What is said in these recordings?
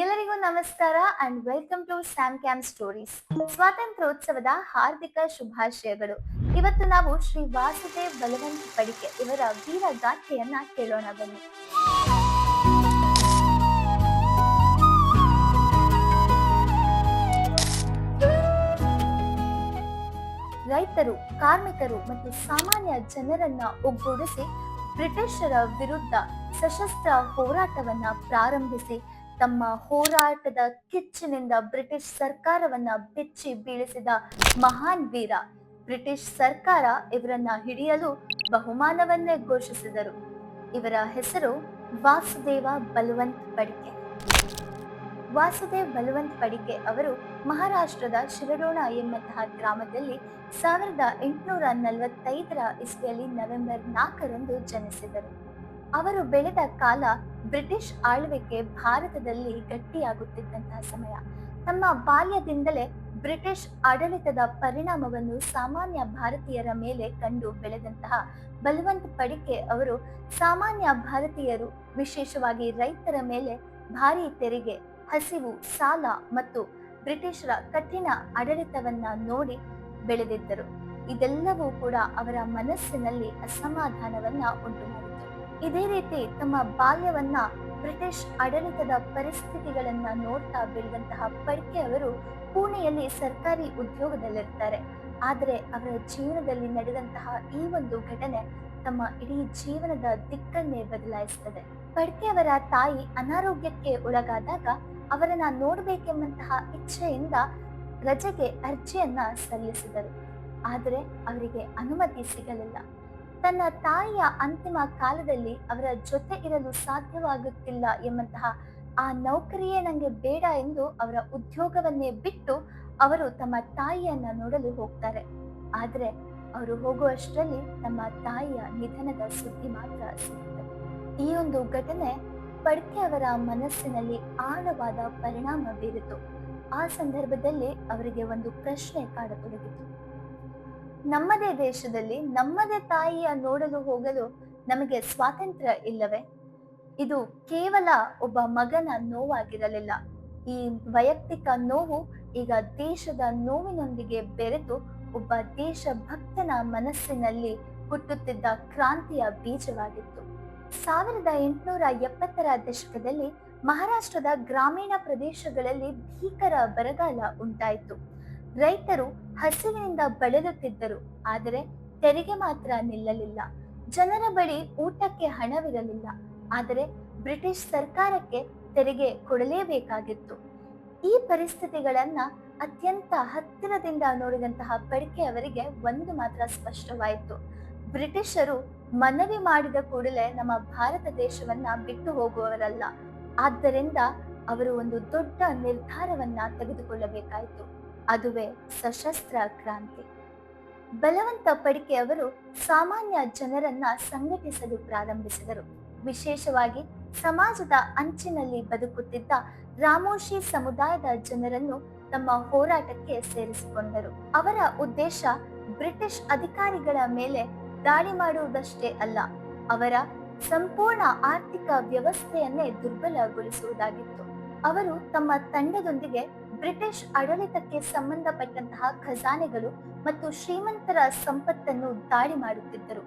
ಎಲ್ಲರಿಗೂ ನಮಸ್ಕಾರ and welcome to Sam Cam stories. ಸ್ವಾತಂತ್ರ್ಯೋತ್ಸವದ ಹಾರ್ದಿಕ ಶುಭಾಶಯಗಳು. ಇವತ್ತು ನಾವು ಶ್ರೀ ವಾಸುದೇವ್ ಬಲವಂತ್ ಪಡಿಕೆ ಇವರ ವೀರ ಗಾಥೆಯನ್ನ ಕೇಳೋಣ ಬನ್ನಿ. ರೈತರು, ಕಾರ್ಮಿಕರು ಮತ್ತು ಸಾಮಾನ್ಯ ಜನರನ್ನ ಒಗ್ಗೂಡಿಸಿ ಬ್ರಿಟಿಷರ ವಿರುದ್ಧ ಸಶಸ್ತ್ರ ಹೋರಾಟವನ್ನ ಪ್ರಾರಂಭಿಸಿ ತಮ್ಮ ಹೋರಾಟದ ಕಿಚ್ಚಿನಿಂದ ಬ್ರಿಟಿಷ್ ಸರ್ಕಾರವನ್ನ ಬೆಚ್ಚಿ ಬೀಳಿಸಿದ ಮಹಾನ್ ವೀರ. ಬ್ರಿಟಿಷ್ ಸರ್ಕಾರ ಇವರನ್ನ ಹಿಡಿಯಲು ಬಹುಮಾನವನ್ನೇ ಘೋಷಿಸಿದರು. ಇವರ ಹೆಸರು ವಾಸುದೇವ ಬಲವಂತ್ ಪಡಿಕೆ. ವಾಸುದೇವ್ ಬಲವಂತ್ ಪಡಿಕೆ ಅವರು ಮಹಾರಾಷ್ಟ್ರದ ಶಿರಡೋಣ ಎಂಬಂತಹ ಗ್ರಾಮದಲ್ಲಿ 1845 ಇಸ್ವಿಯಲ್ಲಿ ನವೆಂಬರ್ 4 ಜನಿಸಿದರು. ಅವರು ಬೆಳೆದ ಕಾಲ ಬ್ರಿಟಿಷ್ ಆಳ್ವಿಕೆ ಭಾರತದಲ್ಲಿ ಗಟ್ಟಿಯಾಗುತ್ತಿದ್ದಂತಹ ಸಮಯ. ತಮ್ಮ ಬಾಲ್ಯದಿಂದಲೇ ಬ್ರಿಟಿಷ್ ಆಡಳಿತದ ಪರಿಣಾಮವನ್ನು ಸಾಮಾನ್ಯ ಭಾರತೀಯರ ಮೇಲೆ ಕಂಡು ಬೆಳೆದಂತಹ ಬಲವಂತ್ ಪಡಿಕೆ ಅವರು ಸಾಮಾನ್ಯ ಭಾರತೀಯರು, ವಿಶೇಷವಾಗಿ ರೈತರ ಮೇಲೆ ಭಾರಿ ತೆರಿಗೆ, ಹಸಿವು, ಸಾಲ ಮತ್ತು ಬ್ರಿಟಿಷರ ಕಠಿಣ ಆಡಳಿತವನ್ನ ನೋಡಿ ಬೆಳೆದಿದ್ದರು. ಇದೆಲ್ಲವೂ ಕೂಡ ಅವರ ಮನಸ್ಸಿನಲ್ಲಿ ಅಸಮಾಧಾನವನ್ನ ಉಂಟು ಮಾಡಿತು. ಇದೇ ರೀತಿ ತಮ್ಮ ಬಾಲ್ಯವನ್ನ ಬ್ರಿಟಿಷ್ ಆಡಳಿತದ ಪರಿಸ್ಥಿತಿಗಳನ್ನ ನೋಡ್ತಾ ಬೆಳೆದಂತಹ ಪಡಿಕೆ ಅವರು ಪುಣೆಯಲ್ಲಿ ಸರ್ಕಾರಿ ಉದ್ಯೋಗದಲ್ಲಿರ್ತಾರೆ. ಆದರೆ ಅವರ ಜೀವನದಲ್ಲಿ ನಡೆದಂತಹ ಈ ಒಂದು ಘಟನೆ ತಮ್ಮ ಇಡೀ ಜೀವನದ ದಿಕ್ಕನ್ನೇ ಬದಲಾಯಿಸುತ್ತದೆ. ಪಡಿಕೆ ಅವರ ತಾಯಿ ಅನಾರೋಗ್ಯಕ್ಕೆ ಒಳಗಾದಾಗ ಅವರನ್ನ ನೋಡ್ಬೇಕೆಂಬಂತಹ ಇಚ್ಛೆಯಿಂದ ರಜೆಗೆ ಅರ್ಜಿಯನ್ನ ಸಲ್ಲಿಸಿದರು. ಆದರೆ ಅವರಿಗೆ ಅನುಮತಿ ಸಿಗಲಿಲ್ಲ. ತನ್ನ ತಾಯಿಯ ಅಂತಿಮ ಕಾಲದಲ್ಲಿ ಅವರ ಜೊತೆ ಇರಲು ಸಾಧ್ಯವಾಗುತ್ತಿಲ್ಲ ಎಂಬಂತಹ ಆ ನೌಕರಿಯೇ ನನಗೆ ಬೇಡ ಎಂದು ಅವರ ಉದ್ಯೋಗವನ್ನೇ ಬಿಟ್ಟು ಅವರು ತಮ್ಮ ತಾಯಿಯನ್ನ ನೋಡಲು ಹೋಗ್ತಾರೆ. ಆದರೆ ಅವರು ಹೋಗುವಷ್ಟರಲ್ಲಿ ತಮ್ಮ ತಾಯಿಯ ನಿಧನದ ಸುದ್ದಿ ಮಾತ್ರ ಸಿಗುತ್ತದೆ. ಈ ಒಂದು ಘಟನೆ ಪಡಿಕೆ ಅವರ ಮನಸ್ಸಿನಲ್ಲಿ ಆಳವಾದ ಪರಿಣಾಮ ಬೀರಿತು. ಆ ಸಂದರ್ಭದಲ್ಲಿ ಅವರಿಗೆ ಒಂದು ಪ್ರಶ್ನೆ ಕಾಡತೊಡಗಿತು. ನಮ್ಮದೇ ದೇಶದಲ್ಲಿ ನಮ್ಮದೇ ತಾಯಿಯ ನೋಡಲು ಹೋಗಲು ನಮಗೆ ಸ್ವಾತಂತ್ರ್ಯ ಇಲ್ಲವೇ? ಇದು ಕೇವಲ ಒಬ್ಬ ಮಗನ ನೋವಾಗಿರಲಿಲ್ಲ. ಈ ವೈಯಕ್ತಿಕ ನೋವು ಈಗ ದೇಶದ ನೋವಿನೊಂದಿಗೆ ಬೆರೆತು ಒಬ್ಬ ದೇಶಭಕ್ತನ ಮನಸ್ಸಿನಲ್ಲಿ ಹುಟ್ಟುತ್ತಿದ್ದ ಕ್ರಾಂತಿಯ ಬೀಜವಾಗಿತ್ತು. 1870ರ ದಶಕದಲ್ಲಿ ಮಹಾರಾಷ್ಟ್ರದ ಗ್ರಾಮೀಣ ಪ್ರದೇಶಗಳಲ್ಲಿ ಭೀಕರ ಬರಗಾಲ ಉಂಟಾಯಿತು. ರೈತರು ಹಸಿವಿನಿಂದ ಬಳಲುತ್ತಿದ್ದರು. ಆದರೆ ತೆರಿಗೆ ಮಾತ್ರ ನಿಲ್ಲಲಿಲ್ಲ. ಜನರ ಬಳಿ ಊಟಕ್ಕೆ ಹಣವಿರಲಿಲ್ಲ. ಆದರೆ ಬ್ರಿಟಿಷ್ ಸರ್ಕಾರಕ್ಕೆ ತೆರಿಗೆ ಕೊಡಲೇಬೇಕಾಗಿತ್ತು. ಈ ಪರಿಸ್ಥಿತಿಗಳನ್ನ ಅತ್ಯಂತ ಹತ್ತಿರದಿಂದ ನೋಡಿದಂತಹ ಪಡಿಕೆ ಅವರಿಗೆ ಒಂದು ಮಾತ್ರ ಸ್ಪಷ್ಟವಾಯಿತು. ಬ್ರಿಟಿಷರು ಮನವಿ ಮಾಡಿದ ಕೂಡಲೇ ನಮ್ಮ ಭಾರತ ದೇಶವನ್ನ ಬಿಟ್ಟು ಹೋಗುವವರಲ್ಲ. ಆದ್ದರಿಂದ ಅವರು ಒಂದು ದೊಡ್ಡ ನಿರ್ಧಾರವನ್ನ ತೆಗೆದುಕೊಳ್ಳಬೇಕಾಯಿತು. ಅದುವೇ ಸಶಸ್ತ್ರ ಕ್ರಾಂತಿ. ಬಲವಂತ ಪಡಿಕೆ ಅವರು ಸಾಮಾನ್ಯ ಜನರನ್ನ ಸಂಘಟಿಸಲು ಪ್ರಾರಂಭಿಸಿದರು. ವಿಶೇಷವಾಗಿ ಸಮಾಜದ ಅಂಚಿನಲ್ಲಿ ಬದುಕುತ್ತಿದ್ದ ರಾಮೋಶಿ ಸಮುದಾಯದ ಜನರನ್ನು ತಮ್ಮ ಹೋರಾಟಕ್ಕೆ ಸೇರಿಸಿಕೊಂಡರು. ಅವರ ಉದ್ದೇಶ ಬ್ರಿಟಿಷ್ ಅಧಿಕಾರಿಗಳ ಮೇಲೆ ದಾಳಿ ಮಾಡುವುದಷ್ಟೇ ಅಲ್ಲ, ಅವರ ಸಂಪೂರ್ಣ ಆರ್ಥಿಕ ವ್ಯವಸ್ಥೆಯನ್ನೇ ದುರ್ಬಲಗೊಳಿಸುವುದಾಗಿತ್ತು. ಅವರು ತಮ್ಮ ತಂಡದೊಂದಿಗೆ ಬ್ರಿಟಿಷ್ ಆಡಳಿತಕ್ಕೆ ಸಂಬಂಧಪಟ್ಟಂತಹ ಖಜಾನೆಗಳು ಮತ್ತು ಶ್ರೀಮಂತರ ಸಂಪತ್ತನ್ನು ದಾಳಿ ಮಾಡುತ್ತಿದ್ದರು.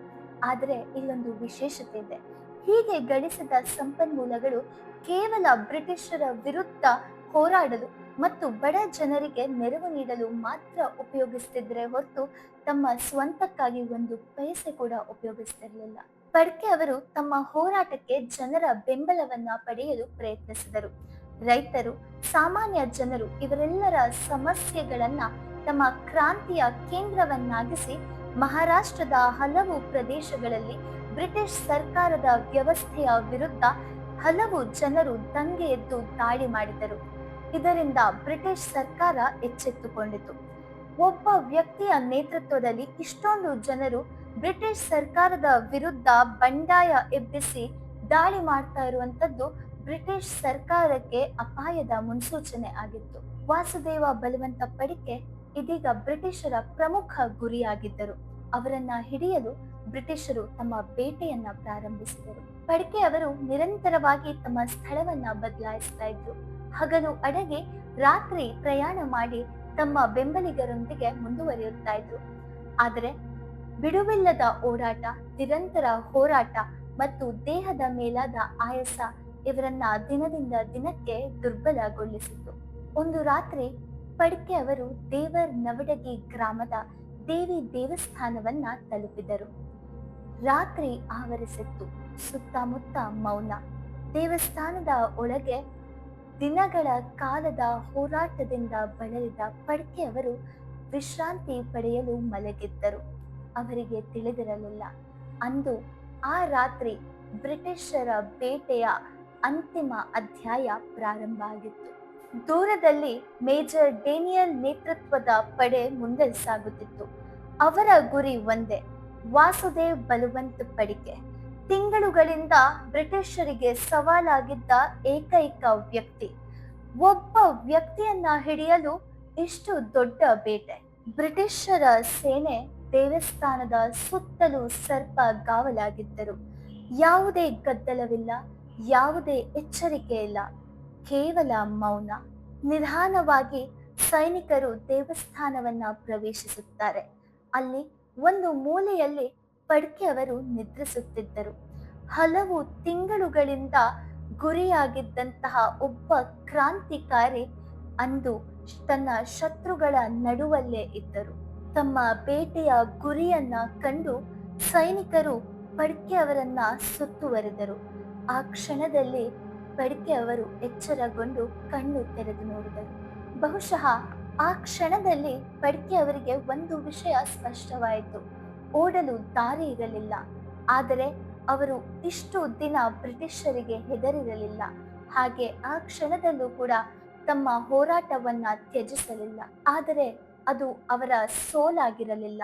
ಆದರೆ ಇಲ್ಲೊಂದು ವಿಶೇಷತೆ ಇದೆ. ಹೀಗೆ ಗಳಿಸಿದ ಸಂಪನ್ಮೂಲಗಳು ಕೇವಲ ಬ್ರಿಟಿಷರ ವಿರುದ್ಧ ಹೋರಾಡಲು ಮತ್ತು ಬಡ ಜನರಿಗೆ ನೆರವು ನೀಡಲು ಮಾತ್ರ ಉಪಯೋಗಿಸುತ್ತಿದ್ದರೆ ಹೊರತು ತಮ್ಮ ಸ್ವಂತಕ್ಕಾಗಿ ಒಂದು ಪೈಸೆ ಕೂಡ ಉಪಯೋಗಿಸುತ್ತಿರಲಿಲ್ಲ. ಪಡಿಕೆ ಅವರು ತಮ್ಮ ಹೋರಾಟಕ್ಕೆ ಜನರ ಬೆಂಬಲವನ್ನ ಪಡೆಯಲು ಪ್ರಯತ್ನಿಸಿದರು. ರೈತರು, ಸಾಮಾನ್ಯ ಜನರು ಇವರೆಲ್ಲರ ಸಮಸ್ಯೆಗಳನ್ನ ತಮ್ಮ ಕ್ರಾಂತಿಯ ಕೇಂದ್ರವನ್ನಾಗಿಸಿ ಮಹಾರಾಷ್ಟ್ರದ ಹಲವು ಪ್ರದೇಶಗಳಲ್ಲಿ ಬ್ರಿಟಿಷ್ ಸರ್ಕಾರದ ವ್ಯವಸ್ಥೆಯ ವಿರುದ್ಧ ಹಲವು ಜನರು ದಂಗೆ ಎದ್ದು ದಾಳಿ ಮಾಡಿದರು. ಇದರಿಂದ ಬ್ರಿಟಿಷ್ ಸರ್ಕಾರ ಎಚ್ಚೆತ್ತುಕೊಂಡಿತು. ಒಬ್ಬ ವ್ಯಕ್ತಿಯ ನೇತೃತ್ವದಲ್ಲಿ ಇಷ್ಟೊಂದು ಜನರು ಬ್ರಿಟಿಷ್ ಸರ್ಕಾರದ ವಿರುದ್ಧ ಬಂಡಾಯ ಎಬ್ಬಿಸಿ ದಾಳಿ ಮಾಡ್ತಾ ಇರುವಂತದ್ದು ಬ್ರಿಟಿಷ್ ಸರ್ಕಾರಕ್ಕೆ ಅಪಾಯದ ಮುನ್ಸೂಚನೆ ಆಗಿತ್ತು. ವಾಸುದೇವ ಬಲವಂತ ಪಡಿಕೆ ಇದೀಗ ಬ್ರಿಟಿಷರ ಪ್ರಮುಖ ಗುರಿಯಾಗಿದ್ದರು. ಅವರನ್ನ ಹಿಡಿಯಲು ಬ್ರಿಟಿಷರು ತಮ್ಮ ಬೇಟೆಯನ್ನ ಪ್ರಾರಂಭಿಸಿದರು. ಪಡಿಕೆ ಅವರು ನಿರಂತರವಾಗಿ ತಮ್ಮ ಸ್ಥಳವನ್ನ ಬದಲಾಯಿಸ್ತಾ ಇದ್ರು. ಹಗಲು ಅಡಗಿ ರಾತ್ರಿ ಪ್ರಯಾಣ ಮಾಡಿ ತಮ್ಮ ಬೆಂಬಲಿಗರೊಂದಿಗೆ ಮುಂದುವರಿಯುತ್ತಾ ಇದ್ರು. ಆದರೆ ಬಿಡುವಿಲ್ಲದ ಓಡಾಟ, ನಿರಂತರ ಹೋರಾಟ ಮತ್ತು ದೇಹದ ಮೇಲಾದ ಆಯಾಸ ಇವರನ್ನ ದಿನದಿಂದ ದಿನಕ್ಕೆ ದುರ್ಬಲಗೊಳಿಸಿತು. ಒಂದು ರಾತ್ರಿ ಪಡ್ಕೆ ಅವರು ದೇವರ್ ನವಡಗಿ ಗ್ರಾಮದ ದೇವಿ ದೇವಸ್ಥಾನವನ್ನ ತಲುಪಿದರು. ರಾತ್ರಿ ಆವರಿಸಿತ್ತು. ಸುತ್ತಮುತ್ತ ಮೌನ. ದೇವಸ್ಥಾನದ ಒಳಗೆ ದಿನಗಳ ಕಾಲದ ಹೋರಾಟದಿಂದ ಬಳಲಿದ ಪಡ್ಕೆ ಅವರು ವಿಶ್ರಾಂತಿ ಪಡೆಯಲು ಮಲಗಿದ್ದರು. ಅವರಿಗೆ ತಿಳಿದಿರಲಿಲ್ಲ, ಅಂದು ಆ ರಾತ್ರಿ ಬ್ರಿಟಿಷರ ಬೇಟೆಯ ಅಂತಿಮ ಅಧ್ಯಾಯ ಪ್ರಾರಂಭ ಆಗಿತ್ತು. ದೂರದಲ್ಲಿ ಮೇಜರ್ ಡೇನಿಯಲ್ ನೇತೃತ್ವದ ಪಡೆ ಮುಂದೆ ಸಾಗುತ್ತಿತ್ತು. ಅವರ ಗುರಿ ಒಂದೇ, ವಾಸುದೇವ್ ಬಲವಂತ್ ಪಡಿಕೆ. ತಿಂಗಳುಗಳಿಂದ ಬ್ರಿಟಿಷರಿಗೆ ಸವಾಲಾಗಿದ್ದ ಏಕೈಕ ವ್ಯಕ್ತಿ. ಒಬ್ಬ ವ್ಯಕ್ತಿಯನ್ನ ಹಿಡಿಯಲು ಇಷ್ಟು ದೊಡ್ಡ ಬೇಟೆ. ಬ್ರಿಟಿಷರ ಸೇನೆ ದೇವಸ್ಥಾನದ ಸುತ್ತಲೂ ಸರ್ಪಗಾವಲಾಗಿದ್ದರು. ಯಾವುದೇ ಗದ್ದಲವಿಲ್ಲ, ಯಾವುದೇ ಎಚ್ಚರಿಕೆ ಇಲ್ಲ, ಕೇವಲ ಮೌನ. ನಿಧಾನವಾಗಿ ಸೈನಿಕರು ದೇವಸ್ಥಾನವನ್ನ ಪ್ರವೇಶಿಸುತ್ತಾರೆ. ಅಲ್ಲಿ ಒಂದು ಮೂಲೆಯಲ್ಲಿ ಪಡ್ಕೆ ಅವರು ನಿದ್ರಿಸುತ್ತಿದ್ದರು. ಹಲವು ತಿಂಗಳುಗಳಿಂದ ಗುರಿಯಾಗಿದ್ದಂತಹ ಒಬ್ಬ ಕ್ರಾಂತಿಕಾರಿ ಅಂದು ತನ್ನ ಶತ್ರುಗಳ ನಡುವಲ್ಲೇ ಇದ್ದರು. ತಮ್ಮ ಬೇಟೆಯ ಗುರಿಯನ್ನ ಕಂಡು ಸೈನಿಕರು ಪಡ್ಕೆ ಅವರನ್ನ ಸುತ್ತುವರೆದರು. ಆ ಕ್ಷಣದಲ್ಲಿ ಪಡ್ಕೆ ಅವರು ಎಚ್ಚರಗೊಂಡು ಕಣ್ಣು ತೆರೆದು ನೋಡಿದರು. ಬಹುಶಃ ಆ ಕ್ಷಣದಲ್ಲಿ ಪಡ್ಕೆ ಅವರಿಗೆ ಒಂದು ವಿಷಯ ಸ್ಪಷ್ಟವಾಯಿತು. ಓಡಲು ದಾರಿ ಇರಲಿಲ್ಲ, ಆದರೆ ಅವರು ಇಷ್ಟು ದಿನ ಬ್ರಿಟಿಷರಿಗೆ ಹೆದರಿರಲಿಲ್ಲ. ಹಾಗೆ ಆ ಕ್ಷಣದಲ್ಲೂ ಕೂಡ ತಮ್ಮ ಹೋರಾಟವನ್ನ ತ್ಯಜಿಸಲಿಲ್ಲ. ಆದರೆ ಅದು ಅವರ ಸೋಲಾಗಿರಲಿಲ್ಲ,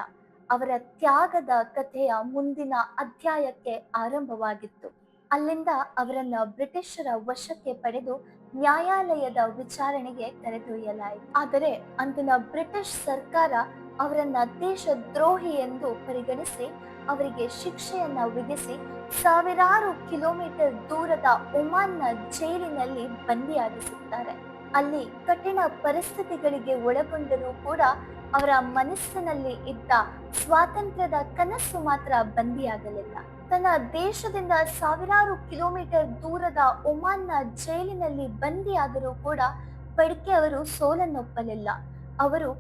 ಅವರ ತ್ಯಾಗದ ಕಥೆಯ ಮುಂದಿನ ಅಧ್ಯಾಯಕ್ಕೆ ಆರಂಭವಾಗಿತ್ತು. ಅಲ್ಲಿಂದ ಅವರನ್ನ ಬ್ರಿಟಿಷರ ವಶಕ್ಕೆ ಪಡೆದು ನ್ಯಾಯಾಲಯದ ವಿಚಾರಣೆಗೆ ಕರೆದೊಯ್ಯಲಾಯಿತು. ಆದರೆ ಅಂದಿನ ಬ್ರಿಟಿಷ್ ಸರ್ಕಾರ ಅವರನ್ನ ದೇಶದ್ರೋಹಿ ಎಂದು ಪರಿಗಣಿಸಿ ಅವರಿಗೆ ಶಿಕ್ಷೆಯನ್ನ ವಿಧಿಸಿ ಸಾವಿರಾರು ಕಿಲೋಮೀಟರ್ ದೂರದ ಒಮಾನ್ನ ಜೈಲಿನಲ್ಲಿ ಬಂದಿಯಾಗಿಸುತ್ತಾರೆ. ಅಲ್ಲಿ ಕಠಿಣ ಪರಿಸ್ಥಿತಿಗಳಿಗೆ ಒಳಗೊಂಡರೂ ಕೂಡ ಅವರ ಮನಸ್ಸಿನಲ್ಲಿ ಇದ್ದ ಸ್ವಾತಂತ್ರ್ಯದ ಕನಸು ಮಾತ್ರ ಬಂದಿಯಾಗಲಿಲ್ಲ. ತನ್ನ ದೇಶದಿಂದ ಸಾವಿರಾರು ಕಿಲೋಮೀಟರ್ ದೂರದ ಒಮಾನ್ನ ಜೈಲಿನಲ್ಲಿ ಬಂದಿಯಾದರೂ ಕೂಡ ಪಡ್ಕೆ ಅವರು ಸೋಲನ್ನೊಪ್ಪಲಿಲ್ಲ. ಅವರು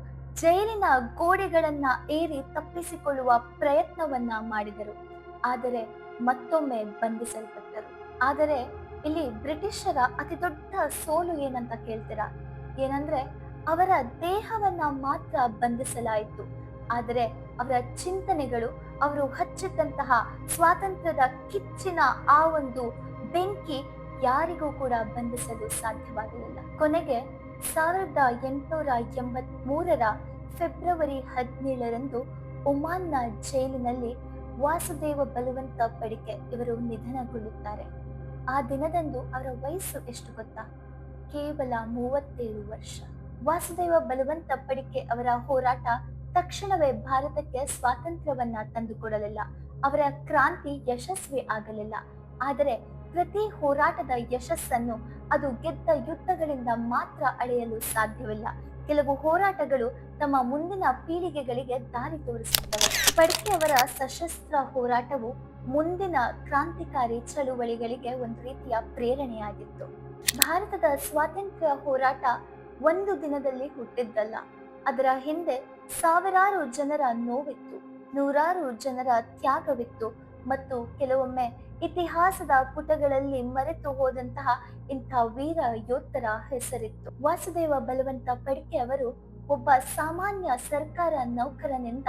ಜೈಲಿನ ಗೋಡೆಗಳನ್ನ ಏರಿ ತಪ್ಪಿಸಿಕೊಳ್ಳುವ ಪ್ರಯತ್ನವನ್ನ ಮಾಡಿದರು. ಆದರೆ ಮತ್ತೊಮ್ಮೆ ಬಂಧಿಸಲ್ಪಟ್ಟರು. ಆದರೆ ಇಲ್ಲಿ ಬ್ರಿಟಿಷರ ಅತಿ ದೊಡ್ಡ ಸೋಲು ಏನಂತ ಕೇಳ್ತೀರಾ? ಏನಂದ್ರೆ ಅವರ ದೇಹವನ್ನ ಮಾತ್ರ ಬಂಧಿಸಲಾಯಿತು, ಆದರೆ ಅವರ ಚಿಂತನೆಗಳು, ಅವರು ಹಚ್ಚಿದ್ದಂತಹ ಸ್ವಾತಂತ್ರ್ಯದ ಕಿಚ್ಚಿನ ಆ ಒಂದು ಬೆಂಕಿ ಯಾರಿಗೂ ಕೂಡ ಬಂಧಿಸಲು ಸಾಧ್ಯವಾಗಲಿಲ್ಲ. ಕೊನೆಗೆ 1883 ಫೆಬ್ರವರಿ 17 ಒಮಾನ್ನ ಜೈಲಿನಲ್ಲಿ ವಾಸುದೇವ ಬಲವಂತ ಪಡಿಕೆ ಇವರು ನಿಧನಗೊಳ್ಳುತ್ತಾರೆ. ಆ ದಿನದಂದು ಅವರ ವಯಸ್ಸು ಎಷ್ಟು ಗೊತ್ತಾ? ಕೇವಲ 37 ವರ್ಷ. ವಾಸುದೇವ ಬಲವಂತ ಪಡಿಕೆ ಅವರ ಹೋರಾಟ ತಕ್ಷಣವೇ ಭಾರತಕ್ಕೆ ಸ್ವಾತಂತ್ರ್ಯವನ್ನ ತಂದುಕೊಡಲಿಲ್ಲ. ಅವರ ಕ್ರಾಂತಿ ಯಶಸ್ವಿ ಆಗಲಿಲ್ಲ. ಆದರೆ ಪ್ರತಿ ಹೋರಾಟದ ಯಶಸ್ಸನ್ನು ಅದು ಗೆದ್ದ ಯುದ್ಧಗಳಿಂದ ಮಾತ್ರ ಅಳೆಯಲು ಸಾಧ್ಯವಿಲ್ಲ. ಕೆಲವು ಹೋರಾಟಗಳು ತಮ್ಮ ಮುಂದಿನ ಪೀಳಿಗೆಗಳಿಗೆ ದಾರಿ ತೋರಿಸುತ್ತವೆ. ಪಡ್ಕೆ ಅವರ ಸಶಸ್ತ್ರ ಹೋರಾಟವು ಮುಂದಿನ ಕ್ರಾಂತಿಕಾರಿ ಚಳುವಳಿಗಳಿಗೆ ಒಂದು ರೀತಿಯ ಪ್ರೇರಣೆಯಾಗಿತ್ತು. ಭಾರತದ ಸ್ವಾತಂತ್ರ್ಯ ಹೋರಾಟ ಒಂದು ದಿನದಲ್ಲಿ ಹುಟ್ಟಿದ್ದಲ್ಲ. ಅದರ ಹಿಂದೆ ಸಾವಿರಾರು ಜನರ ನೋವಿತ್ತು, ನೂರಾರು ಜನರ ತ್ಯಾಗವಿತ್ತು ಮತ್ತು ಕೆಲವೊಮ್ಮೆ ಇತಿಹಾಸದ ಪುಟಗಳಲ್ಲಿ ಮರೆತು ಹೋದಂತಹ ಇಂಥ ವೀರ ಯೋಧರ ಹೆಸರಿತ್ತು. ವಾಸುದೇವ ಬಲವಂತ ಪಡ್ಕೆ ಅವರು ಒಬ್ಬ ಸಾಮಾನ್ಯ ಸರ್ಕಾರ ನೌಕರನಿಂದ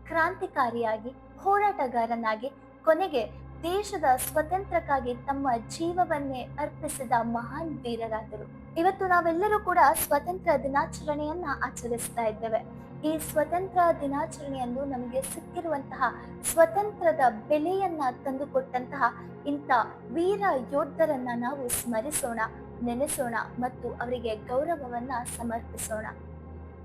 ಕ್ರಾಂತಿಕಾರಿಯಾಗಿ, ಹೋರಾಟಗಾರನಾಗಿ, ಕೊನೆಗೆ ದೇಶದ ಸ್ವತಂತ್ರಕ್ಕಾಗಿ ತಮ್ಮ ಜೀವವನ್ನೇ ಅರ್ಪಿಸಿದ ಮಹಾನ್ ವೀರರಾದರು. ಇವತ್ತು ನಾವೆಲ್ಲರೂ ಕೂಡ ಸ್ವತಂತ್ರ ದಿನಾಚರಣೆಯನ್ನ ಆಚರಿಸ್ತಾ ಇದ್ದೇವೆ. ಈ ಸ್ವತಂತ್ರ ದಿನಾಚರಣೆಯಂದು ನಮಗೆ ಸಿಕ್ಕಿರುವಂತಹ ಸ್ವತಂತ್ರದ ಬೆಲೆಯನ್ನ ತಂದುಕೊಟ್ಟಂತಹ ಇಂಥ ವೀರ ಯೋಧರನ್ನ ನಾವು ಸ್ಮರಿಸೋಣ, ನೆನೆಸೋಣ ಮತ್ತು ಅವರಿಗೆ ಗೌರವವನ್ನ ಸಮರ್ಪಿಸೋಣ.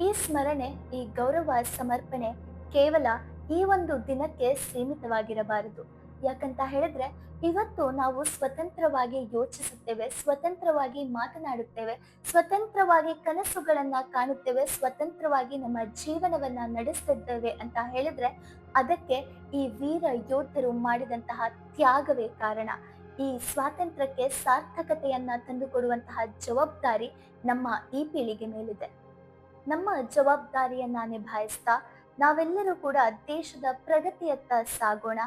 ಈ ಸ್ಮರಣೆ, ಈ ಗೌರವ ಸಮರ್ಪಣೆ ಕೇವಲ ಈ ಒಂದು ದಿನಕ್ಕೆ ಸೀಮಿತವಾಗಿರಬಾರದು. ಯಾಕಂತ ಹೇಳಿದ್ರೆ ಇವತ್ತು ನಾವು ಸ್ವತಂತ್ರವಾಗಿ ಯೋಚಿಸುತ್ತೇವೆ, ಸ್ವತಂತ್ರವಾಗಿ ಮಾತನಾಡುತ್ತೇವೆ, ಸ್ವತಂತ್ರವಾಗಿ ಕನಸುಗಳನ್ನ ಕಾಣುತ್ತೇವೆ, ಸ್ವತಂತ್ರವಾಗಿ ನಮ್ಮ ಜೀವನವನ್ನ ನಡೆಸುತ್ತಿದ್ದೇವೆ ಅಂತ ಹೇಳಿದ್ರೆ ಅದಕ್ಕೆ ಈ ವೀರ ಯೋಧರು ಮಾಡಿದಂತಹ ತ್ಯಾಗವೇ ಕಾರಣ. ಈ ಸ್ವಾತಂತ್ರ್ಯಕ್ಕೆ ಸಾರ್ಥಕತೆಯನ್ನ ತಂದುಕೊಡುವಂತಹ ಜವಾಬ್ದಾರಿ ನಮ್ಮ ಈ ಪೀಳಿಗೆ ಮೇಲಿದೆ. ನಮ್ಮ ಜವಾಬ್ದಾರಿಯನ್ನ ನಿಭಾಯಿಸ್ತಾ ನಾವೆಲ್ಲರೂ ಕೂಡ ದೇಶದ ಪ್ರಗತಿಯತ್ತ ಸಾಗೋಣ,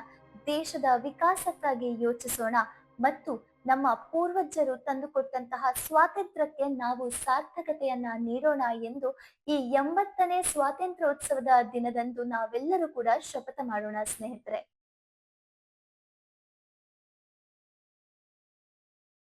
ದೇಶದ ವಿಕಾಸಕ್ಕಾಗಿ ಯೋಚಿಸೋಣ ಮತ್ತು ನಮ್ಮ ಪೂರ್ವಜರು ತಂದುಕೊಟ್ಟಂತಹ ಸ್ವಾತಂತ್ರ್ಯಕ್ಕೆ ನಾವು ಸಾರ್ಥಕತೆಯನ್ನ ನೀಡೋಣ ಎಂದು ಈ 80ನೇ ಸ್ವಾತಂತ್ರ್ಯೋತ್ಸವದ ದಿನದಂದು ನಾವೆಲ್ಲರೂ ಕೂಡ ಶಪಥ ಮಾಡೋಣ ಸ್ನೇಹಿತರೆ.